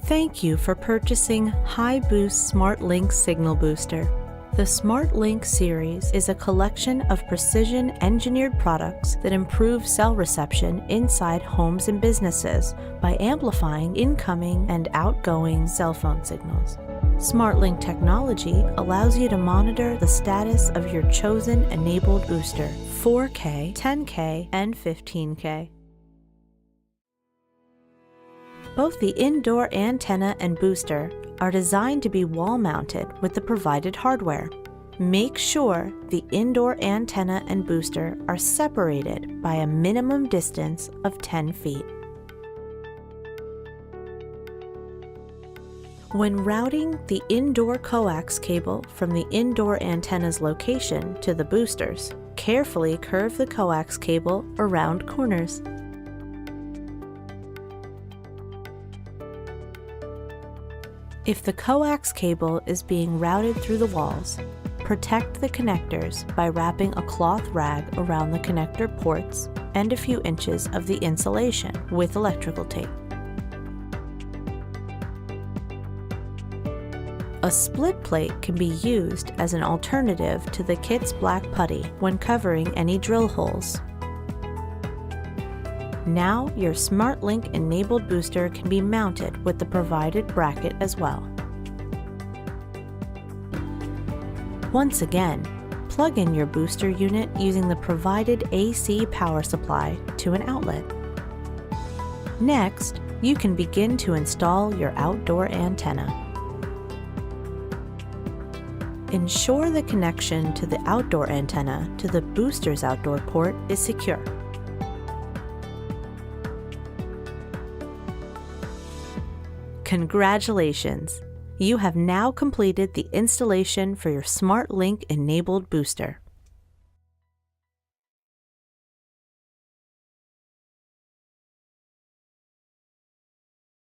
Thank you for purchasing HiBoost SmartLink Signal Booster. The SmartLink series is a collection of precision-engineered products that improve cell reception inside homes and businesses by amplifying incoming and outgoing cell phone signals. SmartLink technology allows you to monitor the status of your chosen enabled booster, 4K, 10K, and 15K. Both the indoor antenna and booster are designed to be wall-mounted with the provided hardware. Make sure the indoor antenna and booster are separated by a minimum distance of 10 feet. When routing the indoor coax cable from the indoor antenna's location to the boosters, carefully curve the coax cable around corners. If the coax cable is being routed through the walls, protect the connectors by wrapping a cloth rag around the connector ports and a few inches of the insulation with electrical tape. A split plate can be used as an alternative to the kit's black putty when covering any drill holes. Now your SmartLink enabled booster can be mounted with the provided bracket as well. Once again, plug in your booster unit using the provided AC power supply to an outlet. Next, you can begin to install your outdoor antenna. Ensure the connection to the outdoor antenna to the booster's outdoor port is secure. Congratulations! You have now completed the installation for your SmartLink enabled booster.